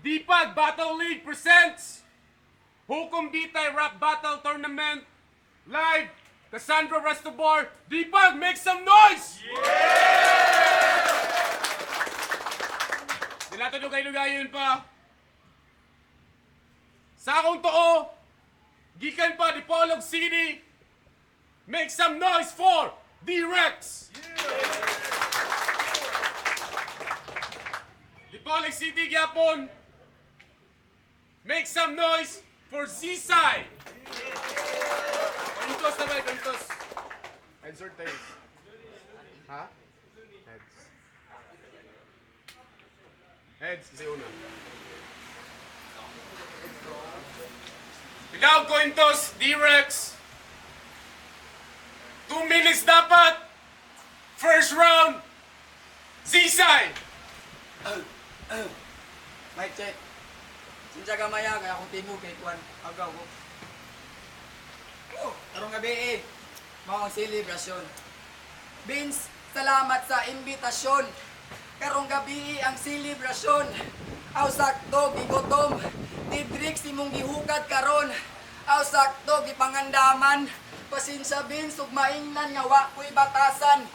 Dipag Battle League presents Hukom Bitay Rap Battle Tournament live. Cassandra Restobor. Dipag, make some noise! Di natin lugay-lugayin pa. Sa akong too, gikan pa di Polog City. Make some noise for D-Rex! Di Polog City gyapon. Make some noise for Z-Side! Kantos na ba? Kantos. Heads or tails? Ha? Heads. Heads, kasi una. Without Cointos, D-Rex. 2 minutes dapat. First round. Z-Side. Mic check. Sinsa gamaya kaya akong tingog kay Kwan. Agaw ko. Karong gabi mao ang selebrasyon. Vince, salamat sa imbitasyon. Karong gabi ang selebrasyon. Aw sakto gigutom. Tidrix imong gihukad karon. Aw sakto gipangandaman. Pasensya Vince ug maingnan nga wa ko'y batasan.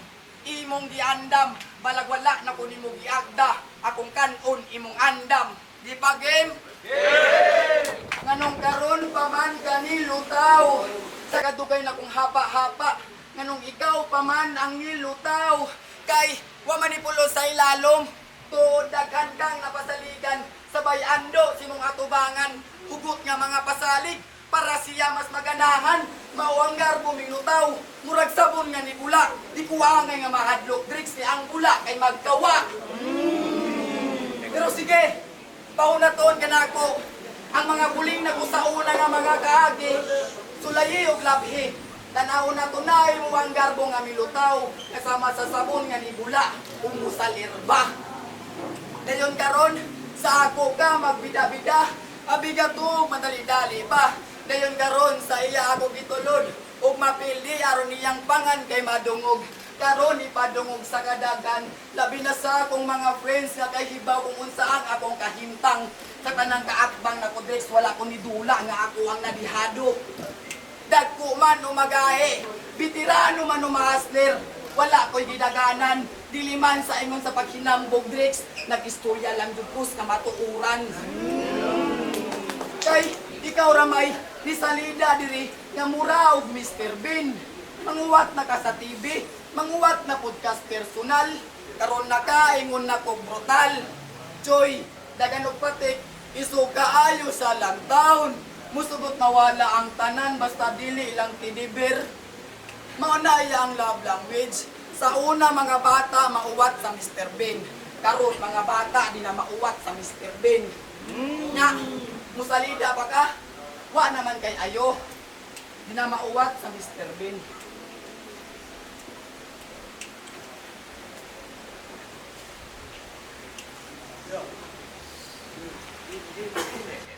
Imong giandam, balag wala na ko nimo giagda. Akong kanon imong andam. Di pa game? Nganong karon pa man kanilutaw. Sa kadugay na kong hapa-hapa. Nganong ikaw pa man ang nilutaw. Kay wa manipulo sa ilalom. Tuod daghan kang napasaligan. Sabay ando simong atubangan. Hugot nga mga pasalig. Para siya mas maganahan. Mauanggar buminutaw. Murag sabon nga ni bula. Di kuwangay nga mahadlok. Drix ni ang bula kay magkawa. Pero sige. Paunaton ka na ako. Ang mga buling na kusauna nga mga kaagi. Sulayi og labhi. Tanaw na tunay mo ang garbo nga milutaw. Kasama sa sabon nga ni bula. Umusal irba. Dayon karon sa ako ka magbida-bida. Abiga to madali-dali pa. Dayon karon sa iya ako gitulod. Ug mapildi aron niyang pangan kay madungog. Karon ipadungog sa kadagan. Labi na sa akong mga friends nga kay hibaw kung unsa ang akong kahimtang. Sa tanang kaakbang na kodrex wala ko ni dula nga ako ang nadihado. Dagko man umagahe, bitirano man umahasler. Wala ko'y gidaganan. Diliman sa ingon sa paghinambog Drex. Nag-istorya lang dugos nga matuuran. Kay ikaw ramay ni salida diri nga mura og Mr. Bean. Manguwat na ka sa TV, manguwat na podcast personal. Karon na ka ingon na ko brutal. Joy, dagan og patik, isog kaayo sa lantaon. Musugot na wala ang tanan basta dili lang tinibir. Maunaya ang love language. Sa una mga bata mauwat sa Mr. Bean. Karon mga bata di na mauwat sa Mr. Bean. Nya, musalida pa ka? Wa naman kay ayo. Di na mauwat sa Mr. Bean.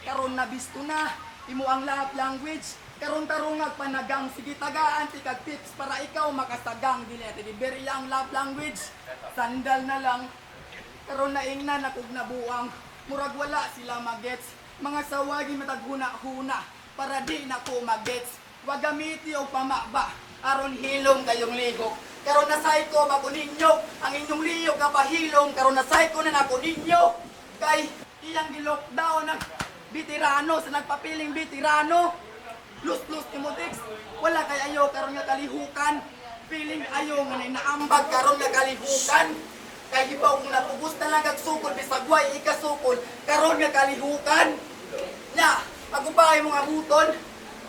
Karon na bisto na, imo ang love language. Karon tarungag panagang, sige tagaan tikag tips para ikaw makasagang. Dili natin iberiya ang love language. Sandal na lang. Karon na ingnan akog nabuang. Murag wala sila magets. Mga sawagi mataghuna-huna para di na ko magets. Wag gamiti o pamaba aron hilom kayong ligok. Karon nasay ko mako ninyo ang inyong liyog nga pahilom. Karon nasay ko na nako ninyo. Kay iyang gi-lockdown ng bitirano sa nagpapiling bitirano. Lus-lus ni Motex, wala kay ayo karon nga kalihukan. Piling ayo nga naambag karon nga kalihukan. Kay hibaw kung napubos na lang kag sukol bisag way ikasukol karon nga kalihukan. Nya, magubay mo nga buton,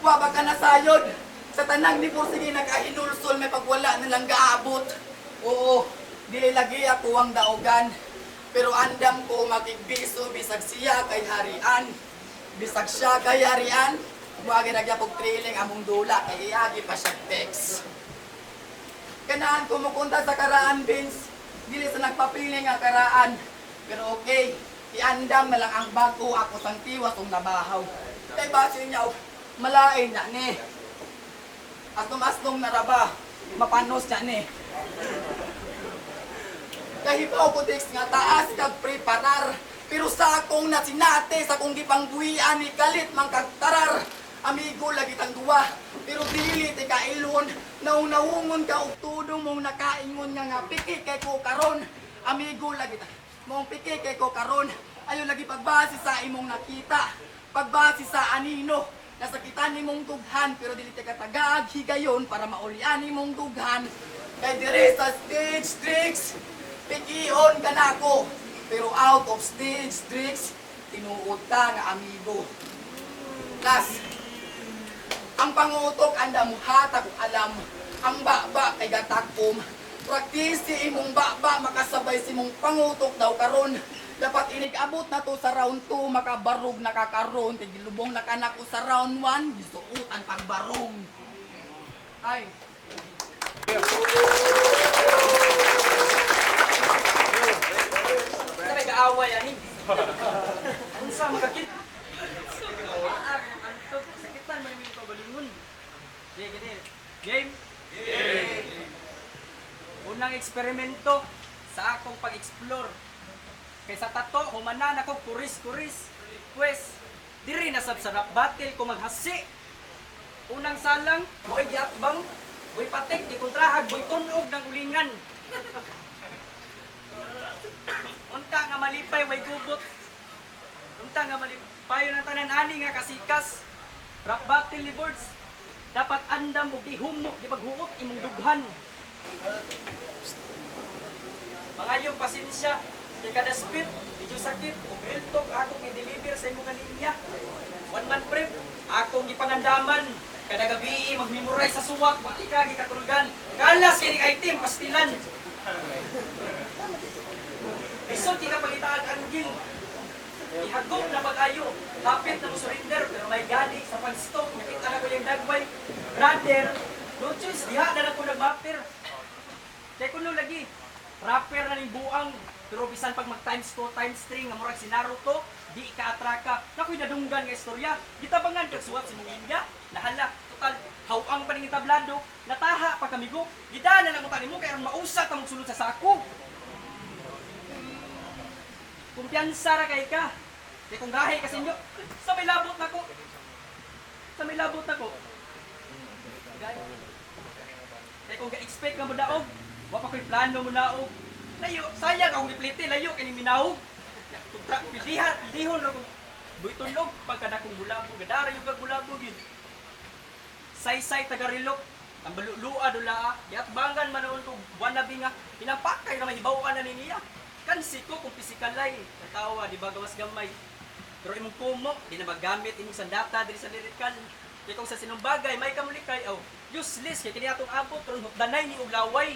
wa ba ka nasayod. Sa tanang ni sige nakahinulsol may pagwala na lang gaabot. Oo, dili lagi ako ang daogan. Pero andam ko makigbiso bisag siya kay harian. Bisag siya kay harian. Buwagin nagyapog trailing among dula kay iagi pa siya text. Kanaan kumukunta sa karaan, Vince. Dili sa nagpapiling nga karaan. Pero okay, iandam na lang ang bago ako sang tiwas kung nabahaw. Kay base niya, malain na ni. Astom-astom na raba, mapanos na ni. Kahibaw ko text nga taas kag preparar. Pero sa akong nasinate, sa akong gipangbuhian ni kalit mang kagtarar, amigo lagi tang duwa. Pero dili ti kailon, naunahungon ka og tudong mong nakaingon nga piki kay ko karon. Amigo lagi ta. Mong piki kay ko karon. Ayo lagi pagbase sa imong nakita. Pagbase sa anino. Nasakitan nimong dughan pero dili ti katagaag higayon para maulian nimong dughan. Kay diri sa stage tricks, pikion ka nako. Pero out of stage tricks, tinuod ka nga amigo. Plus, ang pangutok anda mo hatag kung alam, ang baba kay gatakom. Practice si imong baba makasabay si imong pangutok daw karon. Dapat inig-abot na to sa round 2, makabarog na kakaroon. Kay gilubong na kanak ko sa round 1, gisuotan pagbarong. Ay. Sabay kaaway ani. Unsa makakit? Antog sakitan man mi pabalingon. Sige. Game. Unang eksperimento sa akong pag-explore. Kay sa tato humanan ako kuris-kuris. Pues diri na sab sa rap battle ko maghasi. Unang salang, boy giatbang, boy patek, di kontrahag, boy tunog ng ulingan. Unta nga malipay way gubot. Unta nga malipay ng tanan ani nga kasikas. Rap battle ni Birds. Dapat andam og ihumok di paghuot imong dughan. Mangayong pasensya, kay kada spit, medyo sakit, ug iltok akong i-deliver sa imong kaninya. One man prep, akong gipangandaman. Kada gabi mag-memorize sa suwak, pati ka gikatulgan. Kalas kini item pastilan. Isod di ka pangitaan anggil. Ihagok na pag-ayo. Lapit na mo surrender, pero may gani sa pag-stop. Nakita na ko yung dagway. Brother, no choice, diha na lang ko nag-mapper. Kaya kuno lagi, rapper na ning buang. Pero bisan pag mag-times 2, times 3, nga murag si Naruto, di ka-atraka. Nakoy nadunggan nga istorya. Gitabangan kag suwat si mong India. Nahala, total, hawang pa ning tablado. Nataha pa kamigo. Gidana lang mo tani mo, kaya mausa ta mong sulod sa sako. Kumpiyansa ra kay ka. Kaya kung gahe kasi nyo, sa may labot na ko. Sa may labot na ko. Kaya kung ga-expect ka mo daog, wapa ko'y plano mo daog. Layo, sayang akong iplite, layo, kining minahog. Pidihon ako. Buitunog, pagkada kong bulabo, gadara yung bulabo gid. Say-say tagarilok, ang balulua dula, yatbangan manoon ko, wanabi nga, pinapakay naman, hibawan na niya. Kansi ko kung pisikalay, natawa, di ba gawas gamay. Pero imong kumo, di na magamit imong sandata diri sa lirikal. Kaya kung sa sinumbagay, may kamulikay, oh, useless, kaya kini atong abot, pero hukdanay ni uglaway.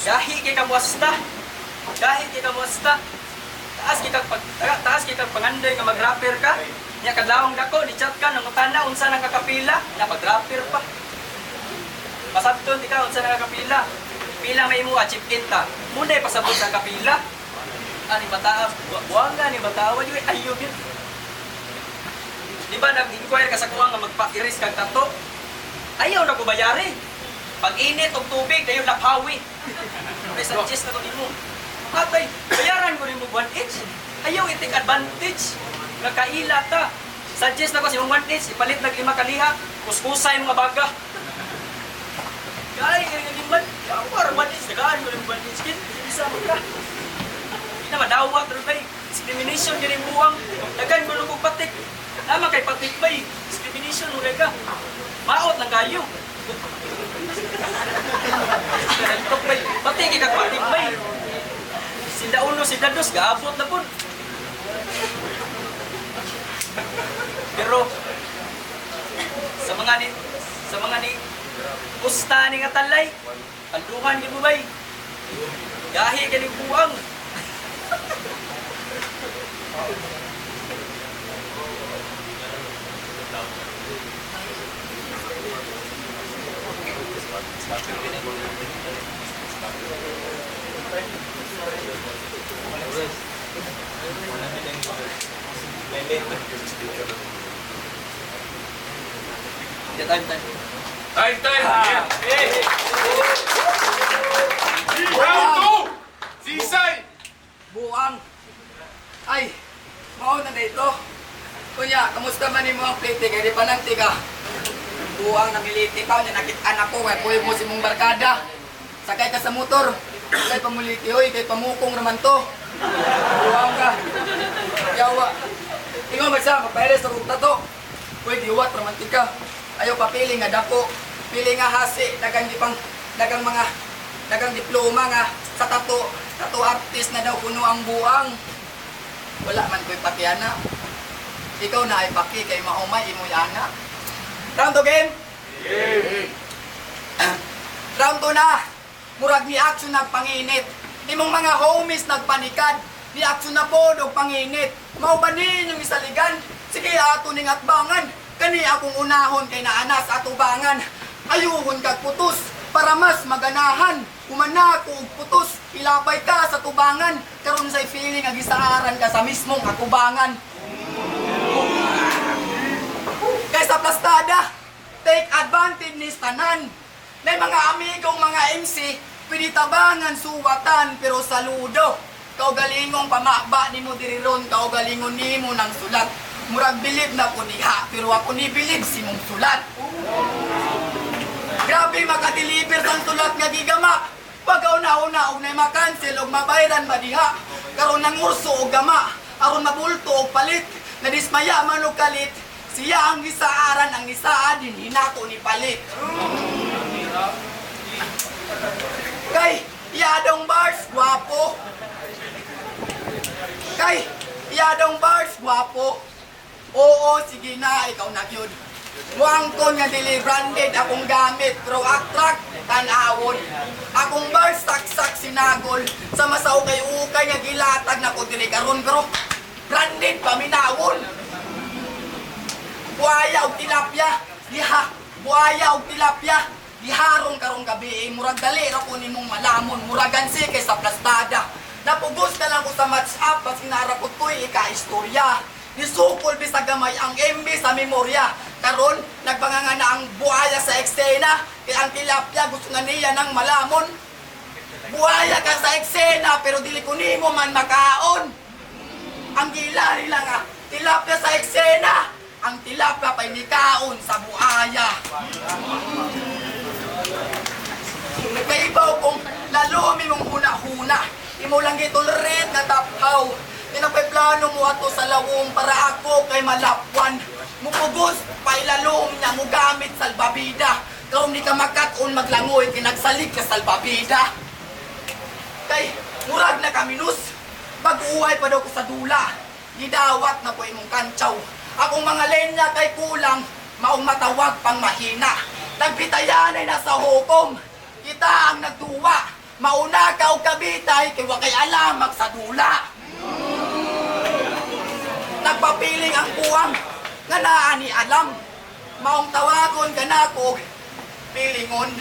Gahi kay kamuasta. Gahi kay kamuasta. Taas kay kag pangandoy nga mag-rapper ka. Nya kadlawong dako ni chat ka nang utana unsa nang kakapila na pag-rapper pa. Pasabton di ka unsa nang kakapila. Pila may imo achieve kinta. Muna pasabot sa kapila. Ani bata, buwanga ni batawa di ayo gid. Di ba nag-inquire ka sa kuha nga magpa-iris kag tato? Ayaw na ko bayari. Pag init og tubig, dayon lapawi. May suggest na ko nimo. Atay, bayaran ko nimo 1 inch. Ayaw i-take advantage. Nakaila ta. Suggest na ko sa imong 1 inch, ipalit nag 5 kaliha, kuskusay mga baga. Kaya nga liman, para 1 inch, nagaan ko nimo 1 inch kin, isa mo ka. Hindi na madawat rin bay. Discrimination din yung buwang. Dagan ko nung patik. Nama kay patik bay. Discrimination mo ka. Maot lang kayo. Pati kikag patimbay. Si Dauno, si Dados, gaabot na po. Pero sa mga ni pusta ni nga talay, pandukan gid mo bay. Gahi kini buang. Yeah, time. Time! Round 2! Sisay! Buang. Ay, mao na dito. Kunya, kamusta man mo ang plate kay di pa nanti ka. Buang namiliti ka nya nakit-anak ko kay puy mo si mong barkada. Sakay ka sa motor. Kay pamuliti hoy kay pamukong raman to. Buang ka. Yawa. Ingon magsa magpaile sa ruta to. Kuy diwat romantik ka. Ayaw papili nga dako. Pili nga hasi dagang diploma nga sa tato artist na daw kuno ang buang. Wala man ko'y pakiana. Ikaw na ay paki kay maumay imoy anak. Round 2 game? Round 2 na. Murag ni action nagpanginit. Imong mga homies nagpanikad. Ni action na po og panginit. Mao ba ninyong isaligan? Sige ato ning atbangan. Kani akong unahon kay naana sa atubangan. Ayuhon kag putos para mas maganahan. Umana ko og putos, ilapay ka sa tubangan. Karon say feeling nga gisaaran ka sa mismong atubangan. Kaysa plastada, take advantage ni tanan. Nay mga amigong mga MC, pinitabangan suwatan pero saludo. Kaugalingong pamaba nimo diri ron, kaugalingon nimo ng sulat. Murag bilib na ko niha, pero ako ni bilib si mong sulat. Grabe makadeliver sang sulat nga gigama. Pagaw na og na makancel og mabayran madiha. Karon nang urso og gama, aron mabulto og palit. Nadismaya man og kalit. Siya ang gisaaran ang nisaa din hinako ni palit. Kay iyadong bars guwapo. Kay iyadong bars guwapo. Oo, sige na, ikaw na yun. Muangkon nga dili branded akong gamit, pero attract tanawon. Akong bar saksak sinagol, sa masaw kay ukay nga gilatag na ko dili karon pero branded paminawon. Buaya og tilapia, diha. Buaya og tilapia, diharong karong gabi. Murag dali ra ko nimong malamon, muragan si kay sa plastada. Napugos na lang ko sa match up, pag sinarapot ko'y ika-istorya. Nisukol bisag gamay ang MB sa memorya. Karon nagpanganga na ang buhaya sa eksena. Kaya ang tilapia gusto nga niya ng malamon. Buhaya ka sa eksena pero dili ko nimo man makaon. Ang gila nila nga tilapia sa eksena. Ang tilapia pa'y nikaon sa buhaya. Nagkaibaw kong lalumi mong huna-huna. Imo lang gitolerate na taphaw. Tinapay plano mo ato sa lawong para ako kay malapwan. Mupugos, pailalom niya mo gamit salbabida. Karon di ka makaton maglangoy, kinagsalig ka salbabida. Kay, murag na kaminus. Pag-uhay pa daw ko sa dula. Gidawat na po imong kantsaw. Akong mga lenya kay kulang, maong matawag pang mahina. Nagbitayan ay nasa hukom. Kita ang nagduwa. Mauna ka o kabitay, kay wakay alamag sa dula. Nagpapiling ang buwang nga naa ni alam. Maong tawagon ka na ko. Pilingon.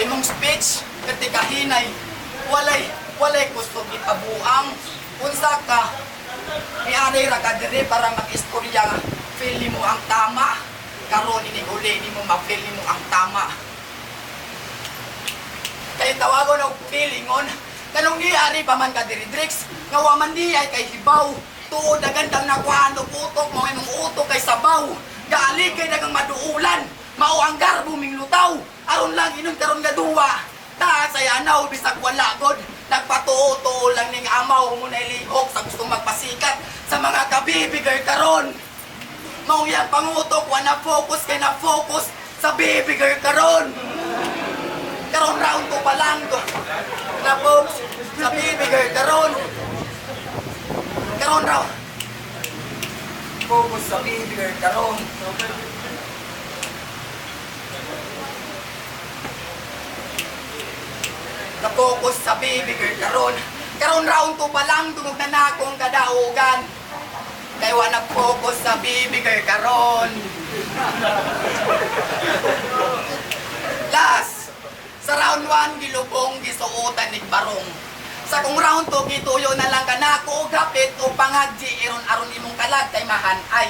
Imong speech ketika hinay. Walay gusto gitabuang. Unsa ka niari ra ka diri para mag-istorya nga feel mo ang tama. Karon ini uli nimo ma-feel mo ang tama. Kay tawagon og pilingon. Kanong niari pa man ka diri Drix, nga wa man di ay kay hibaw. Tuod na gandang nakuhaan og utok, mao imong utok kay sabaw. Gaali kay dagang maduulan, mao ang garbo ming lutaw. Aron lang inon karon nga duwa. Taas ay anaw bisag wala god. Nagpatuo-tuo lang ning amaw mo na ilihok sa gustong magpasikat sa mga kabibigay karon. Mao yang pangutok wa na focus kay na focus sa bibigay karon. Karon round ko pa lang ko. Na folks, sa bibigay karon. Karon raw. Focus sa bibigay karon. Na focus sa bibigay karon. Karon round ko pa lang tungod na nakong kadaugan. Kay wa nag-focus sa bibigay karon. Last. Sa round 1, gilubong, gisuotan, nigbaron. tarong. Sa kung round 2 gituyo na lang kanako og hapit o pangagdi iron aron imong kalag kay mahanay.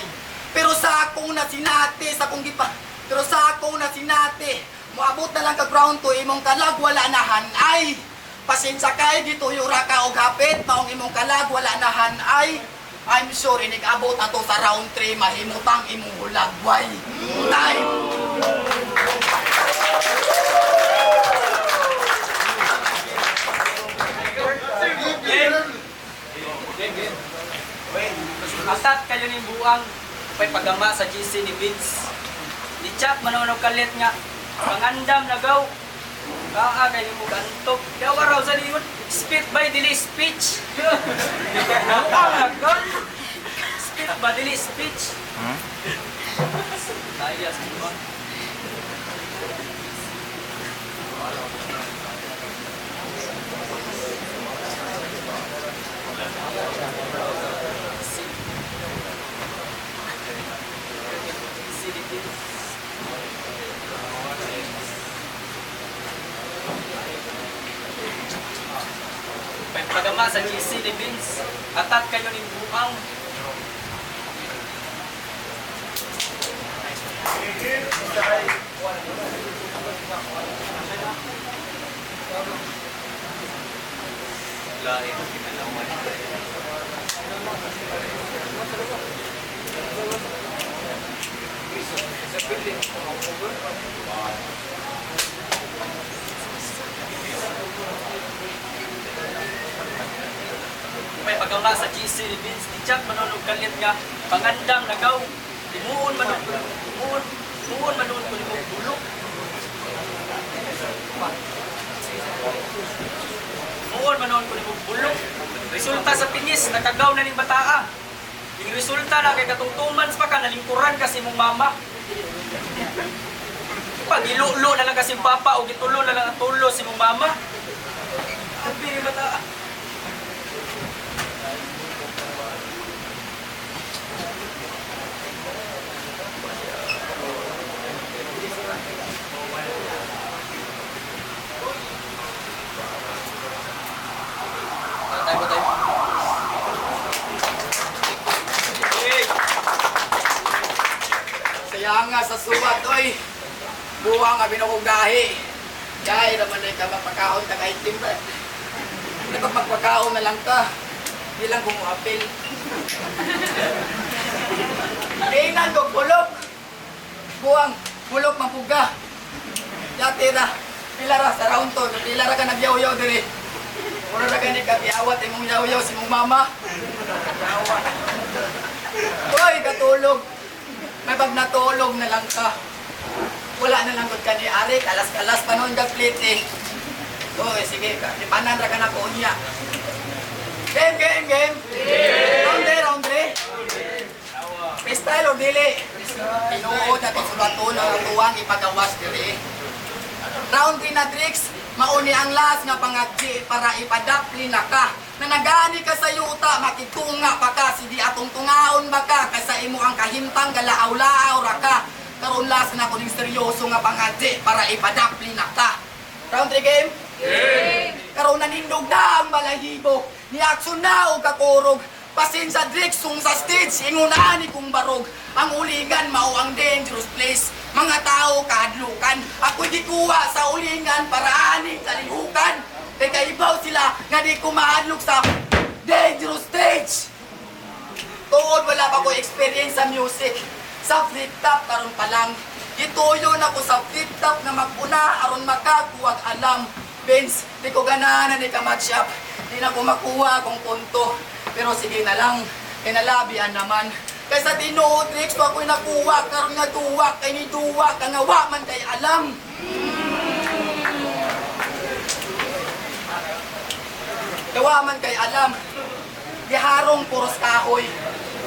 Pero sa akong na sinati sa kung gipa pero sa akong na sinati moabot na lang kag round 2 imong kalag wala na hanay. Pasensya kay gituyo ra ka og hapit maong imong kalag wala na hanay. I'm sure inig-abot na to sa round 3 mahimutang imong hulagway. Time! Atat kayo ni buang pay pagama sa GC ni Vince. Ni Chap manonog kalit nga pangandam na gaw. Kaa kay mo gantok. Kaya waraw sa liwat spit by dili speech. Spit by dili speech. Ayos mo. Pagama sa GC ni Vince, atat kayo ni buang. Lain kinalawan. May pagama sa GC ni Vince, ni Chuck manonog kalit nga pangandam na gaw. Muon manonog ko ni mong bulok. Muon manonog ko ni mong bulok. Resulta sa pinis, nakagaw na ning bataa. Yung resulta na kay katungtuman pa ka, nalingkuran kasi mong mama. Pag ilulo na lang kasi papa o gitulo na lang ang tulo si mong mama. Sabi ni bataa. Saya nga sa suwat, oy. Buwang nga binukong gahi. Dahil naman ay ka magpakaon ka kahit timbre. Hindi pag magpakaon na lang ka. Hindi lang kumuapil. Tingnan ko, bulok. Buwang, bulok mapuga. Dati na, pilara sa round to. Pilara ka nagyaw-yaw diri. Mura na ganit ka, piawat imong yaw-yaw si mong mama. Piawat. Oy, katulog. May pag natulog na lang ka. Wala na lang ka ni Ari, kalas-kalas pa noon gagplit eh. Oy, sige ka, ipanan ra ka na ko niya. Game! Round 3. Freestyle o dili? Tinuod na itong sulaton ang tuwang ipagawas dili. Round 3 na tricks, mauni ang last nga pangagdi para ipadapli na ka. Nanagani ka sa yuta, makitunga pa ka, sidi atong tungaon ba ka, kaysa imo ang kahintang galaaw-laaw ra ka. Karon last na kuning seryoso nga pangagdi para ipadapli na ka. Round 3 game? Karon nanindog na ang balahibo, ni aksyon na o kakurog. Pasin sa Drixung sa stage, ingunani kong barog. Ang ulingan mao ang dangerous place. Mga tao kahadlukan, ako'y gikuha sa ulingan para aning kalihukan. Kay kaibaw sila nga di ko mahadlok sa dangerous stage. Tuod wala pa ko experience sa music. Sa flip-top karon pa lang. Gituyo na ko sa flip-top na magpuna aron makakuwag alam. Vince, di ko ganahan ni ka match up. Di na ko makuha akong punto. Pero sige na lang, kinalabian naman. Kaysa tinuod, Trix, pa ako'y nakuha, karon nga duwa, kay ni duwa, kangawa man kay alam. Gawa man kay alam. Diharong puros kahoy,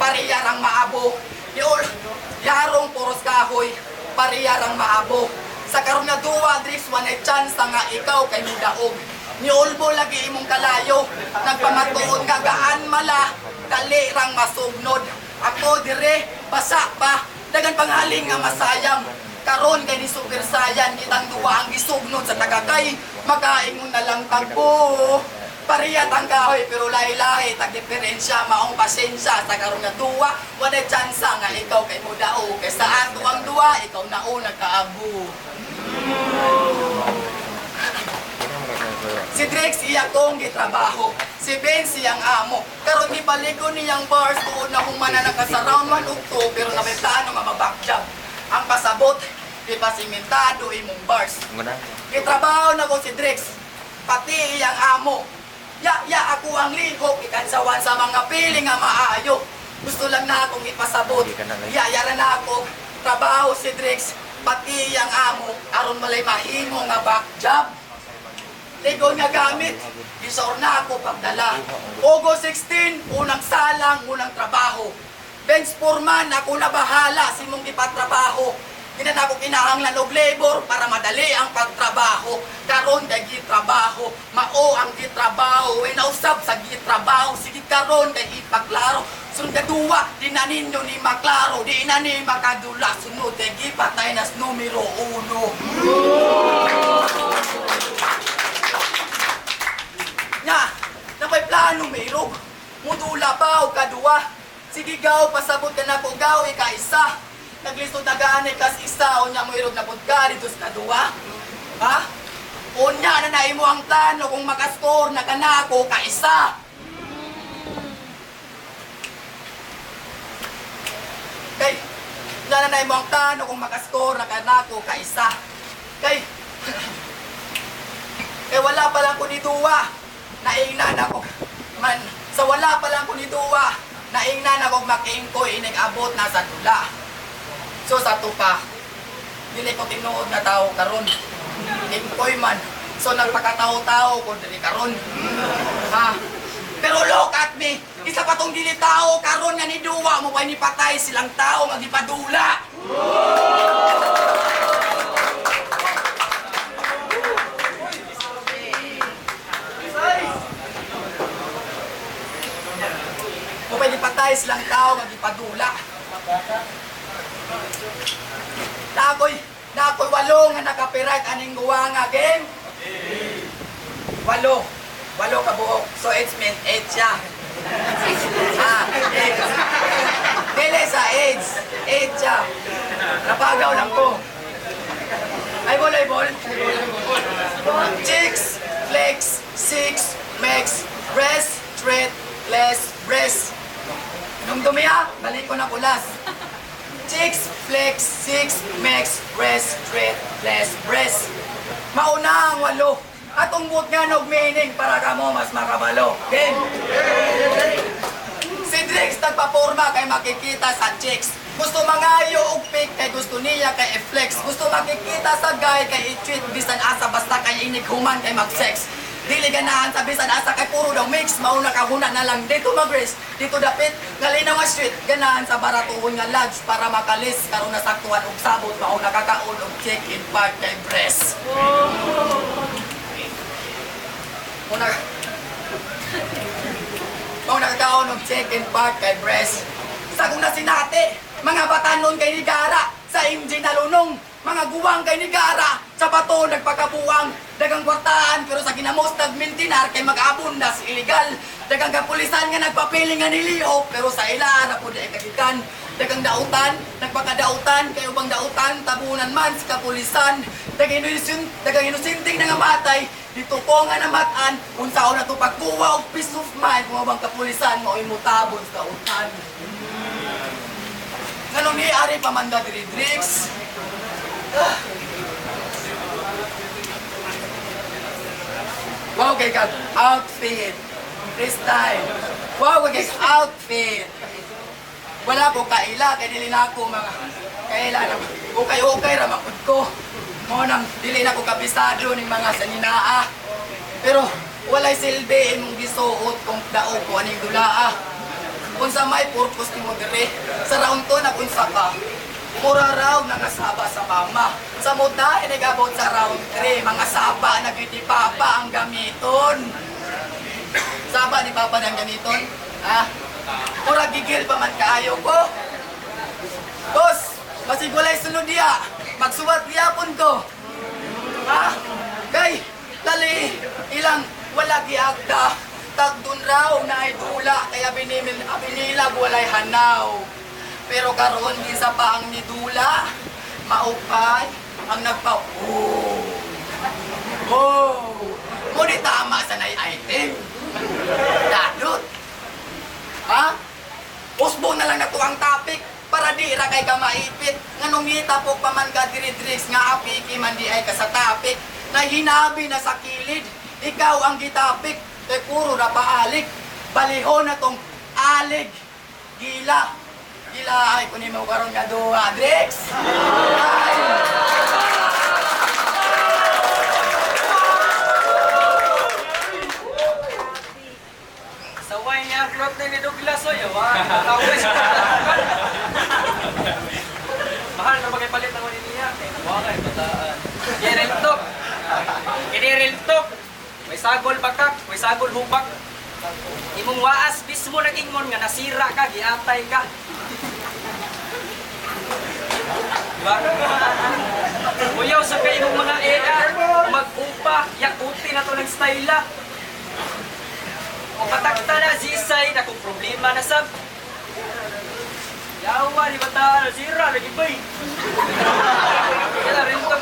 pariyarang maabo. Diharong puros kahoy, pariyarang maabo. Sa karon nga duwa, Trix, wanay chance nga ikaw kay mudaog. Ni Ulbo lagi imong kalayo, nagpamatuod nga gaan mala, kalirang masugnod. Ako dire, basa pa, dagan panghaling nga masayang. Karon kay ni Super Saiyan, kitang duwa ang gisugnod sa tagakay. makaingon na lang tagpo. Pariyat ang kahoy pero lahi-lahi tag diferensya maong pasensya sa karon nga duwa wala tsansa nga ikaw kay mo dao kay sa ato ang duwa ikaw na una kaabu. Si Drex iya kong gitrabaho, si Ben siyang amo. Karon di baligo niyang bars tuod na humana naka sa round 1 ug 2 pero na may plano nga mabakjab. Ang pasabot di pa simentado imong bars. Gitrabaho na ko si Drex, pati iyang amo. Ya ako ang lihok, ikansawan sa mga pili nga maayo. Gusto lang na akong ipasabot. Yara na ako, trabaho si Drex, pati iyang amo, aron malay mahimo nga backjob. Ligon nga gamit, isaor na ako pagdala. August 16, unang salang, unang trabaho. Bench foreman, ako na bahala, simong ipatrabaho. Hindi na ako kinahanglan og labor para madali ang pagtrabaho. Karon kay gitrabaho, mao ang gitrabaho. Inausab sa gitrabaho, sige karon kay ipaklaro. Sunod ka duwa, di na ninyo ni maklaro, di na ni makadula. Sunod kay gipatay nas numero 1. Nya, na may plano mayroog. Mudula pa o kadua. Sige gaw, pasabot ka na ko gaw, ika-isa. Naglisod na gani kas isa, unya mo irog na pudka dito sa kadua. Ha? Unya na naimo ang plano kung makaskor na kanako ka-isa. Kay, unya na naimo ang plano kung makaskor na kanako ka-isa. Kay, wala pa lang ko ni Duwa. Naingnan ako. Man, sa wala pa lang ko ni Duwa, naingnan ako makiingkoy inig-abot na sa dula. So sa tupa, dili ko tinuod na tao karon. Ingkoy man. So nagpakatao-tao ko dili karon. Ha? Pero look at me. Isa pa tong dili tao karon nga ni Duwa mo pa ni patay silang tao nga gipadula. Mo pa ni patay silang tao nga gipadula. Nakoy walo nga nakapirat aning guwa nga game. Walo ka buok. So it's mean 8 siya. AIDS. Dili sa AIDS. 8 siya. Napagaw lang ko. Ay bol. Chicks, flex, 6, max, breast, straight, less, breast. Nung dumi ha, balik ko na kulas. Chicks, flex, 6, max, breast, straight, less, breast. Mauna ang walo. Atong boot nga nog meaning para kamo mas makabalo. Game! Si Drex nagpaporma kay makikita sa chicks. Gusto mangayo og pick kay gusto niya kay i-flex. Gusto makikita sa guy kay i-treat bisan asa basta kay inig human kay mag-sex. Dili ganahan sa bisan asa kay puro daw mix. Mauna kahuna na lang dito mag-race. Dito dapit, galinaw nga street. Ganahan sa baratuhon nga lodge para makalis. Karon nasaktuan og sabot. Mauna kakaon og check-in park kay breast. Mauna kakaon og check-in park kay breast. Sa kung nasinati, mga batanon kay Nigara. Sa engine nalunong, mga guwang kay Nigara. Sa bato nagpakabuwang, dagang kwartaan pero sa ginamos nagmintinar kay mag-abundas illegal. Dagang kapulisan nga nagpapiling nga niliho pero sa ila na po ay kagikan. Dagang dautan, nagpakadautan kay ubang dautan tabunan man sa kapulisan. Dagang inusinting na nga matay dito ko nga namatan unsaon na to pagkuha og peace of mind kung ubang kapulisan mo imutabon sa dautan. Nganong ni ari pamanda diri Drex. Wow, kay kag outfit. This time. Wow, kay outfit. Wala ko kaila, kay dili na ako mga kaila na. Okay ra makud ko. Mo nang dili na ko kabisado ning mga saninaa. Pero walay silbi imong gisuot kung daog ko aning dulaa. Unsa may purpose nimo dire? Sa raon to na unsa ka? Mura raw nangasaba sa mama. Sa muda, inigabot sa round 3. Mga saba na ni Papa ang gamiton. Saba ni Papa ang gamiton? Ha? Mura gigil pa man kaayo ko. Boss, masigulay sunod diya. Magsuwat diya pun ko. Ha? Kay, Dali, ilang wala giagda. Tagdun raw na idula, kaya binilag walay hanaw. Pero karon di sa paang nidula, maupay ang Oh! Ngunit tama sa nay item. Dadot. Ha? Usbo na lang na to ang topic para di ra kay ka maipit. Nga ngita po pa man ka diri-diris nga apiki man di ay ka sa topic. Na hinabi na sa kilid, ikaw ang gitapik. Kay puro na paalig. Balihon na tong alig. Gila. Gila ay kunin mo karon nga duha, Drix. Ay. Saway niya ang plot ni Douglas o yun. Mahal na magpalit ng wali niya. Wakay, bataan. Kiriltok. Kiniriltok. May sagol bakak, may sagol hubak. Imong waas mismo nag-ingon nga nasira ka, giatay ka. Diba? Uyaw sa kayo mong mga EA, mag-upa, yakuti na to ng styla. O patakta na, zisay, na kung problema na sab. Yawa, di ba ta, nasira, lagi ba eh. Kaya rin to.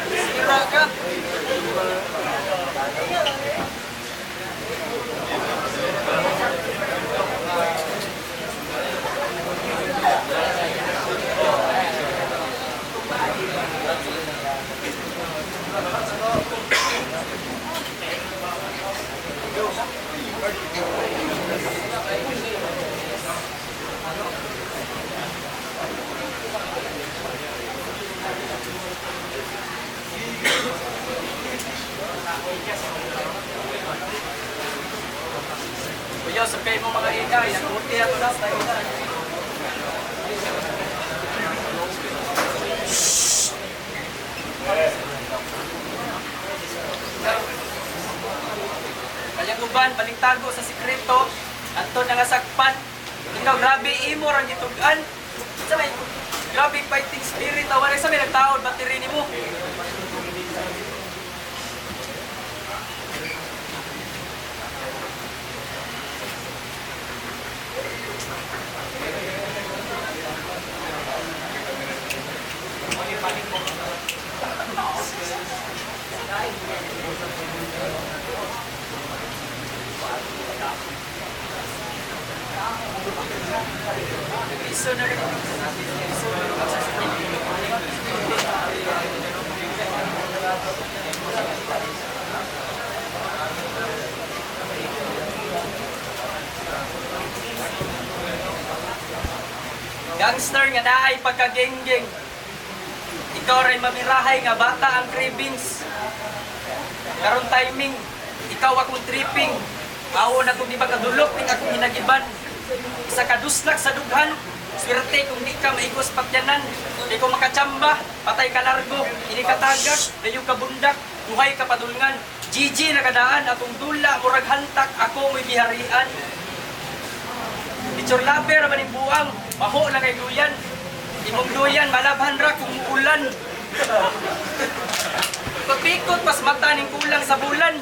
Sira ka. Uyaw, sabihin mo mga ika, yakuti na to na, tayo na. Kanyang uban, balingtago sa sikreto, ato na nga sakpan. Ikaw, grabe imo rang itugan. Sa may, grabe fighting spirit, awarin sa may nagtaon, battery ni mo. Iso na rin. Gangster nga naay pagkagenggeng. Ikaw rin mamirahay nga bata ang cravings. Karon timing, ikaw akong tripping. Awo na kung di ba kadulok, ning akong hinagiban. Isa kaduslak sa dughan, swerte kung di ka maigos patyanan. Di ko makachamba, patay ka largo, ini katagak, dayo ka bundak, buhay ka padulngan. GG na kadaan, atong dula, murag hantak, ako mo'y biharian. Picture laber naman yung buang, maho na kay duyan. Imong duyan, malabhan ra kung ulan. Pagpikot, pas mata ning kulang sa bulan.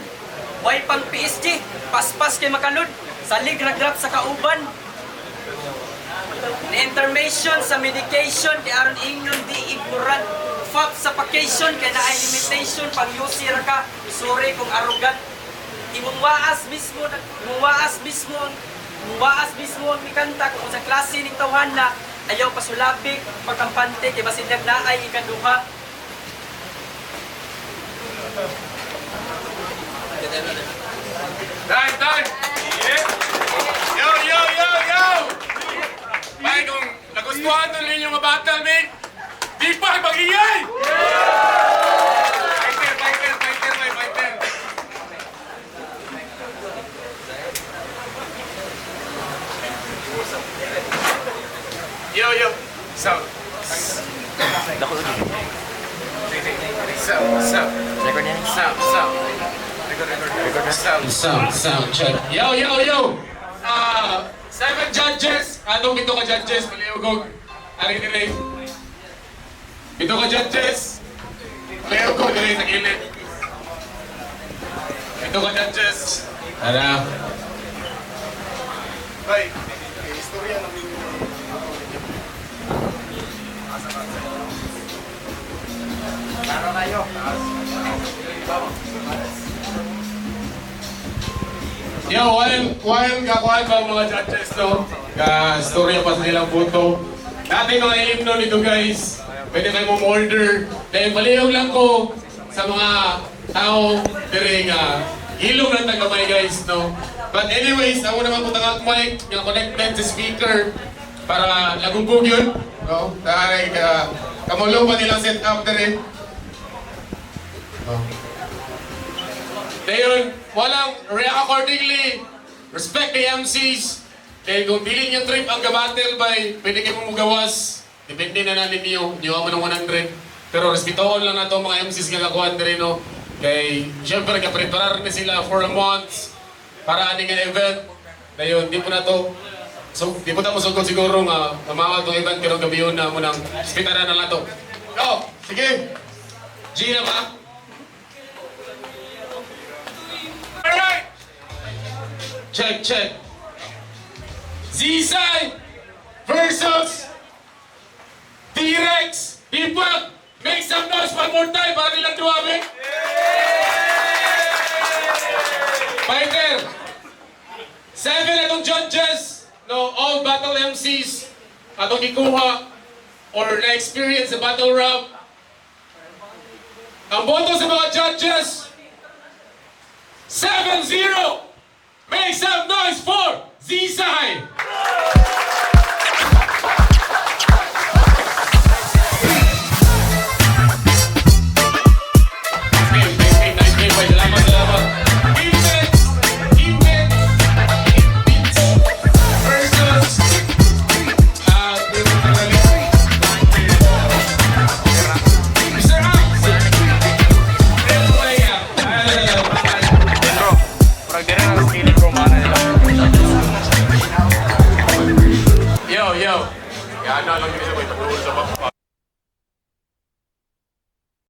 Way pang PSG, paspas kay makalod, salig ragrap sa kauban. Ni-intermission sa medication, kay aron ingon di ignorant. Fap sa vacation, kay naay limitation, pang yusir ka, sorry kung arrogant. Imong waas mismo ang mikanta kung sa klase ning tawhana, ayaw pasulabig, pagkampante, kay basindag na ay ikaduha. Time! Yo! May kung nagustuhan nyo ninyo mga battle, man, di pa mag-iyay! Fighter! Yo! Sound. Sound check. Yo! 7 judges. Anong pito ka judges? Maliugog. Aring dire. Pito ka judges. Maliugog dire sa gilid. Ito ka judges. Ano? Ay, istorya namin. Laro kayo. Yo, while kakuhan ba ang mga judges, no? Storya pa sa nilang photo. Dati mga himno nito, guys. Pwede kayo order. Dahil palihog lang ko sa mga tao dire nga hilong ng tagamay, guys, no? But anyways, ako naman punta ang mic, yung connected sa speaker para lagubog yun, no? Dahil kamulong pa nilang set up dire. Dayon, walang react accordingly. Respect the MCs. Dahil kung dili niyo trip ang gabattle by, pwede kayo mugawas. Depende na natin niyo. Niyo mo ng 100. Pero respetoon lang na to mga MCs nga kakuhan din, no? Kay, syempre, kapreparar na sila for a month para aning nga event. Dayon, di po na to. So, di po na musugod siguro nga mamawag itong event pero gabi yun na munang spitaran na lang to. Yo, sige. G na ba? Alright! Check. Zisay versus T-Rex. People, make some noise one more time para nilang duwabi. Fighter, 7 atong judges, no, all battle MCs atong ikuha or na-experience sa battle rap. Ang boto sa mga judges, 7-0! Make some noise for Z-Side! Nice game, boy. Salamat. Defense versus Mr. House! Yo. Kaya lang din sa may pagluhol sa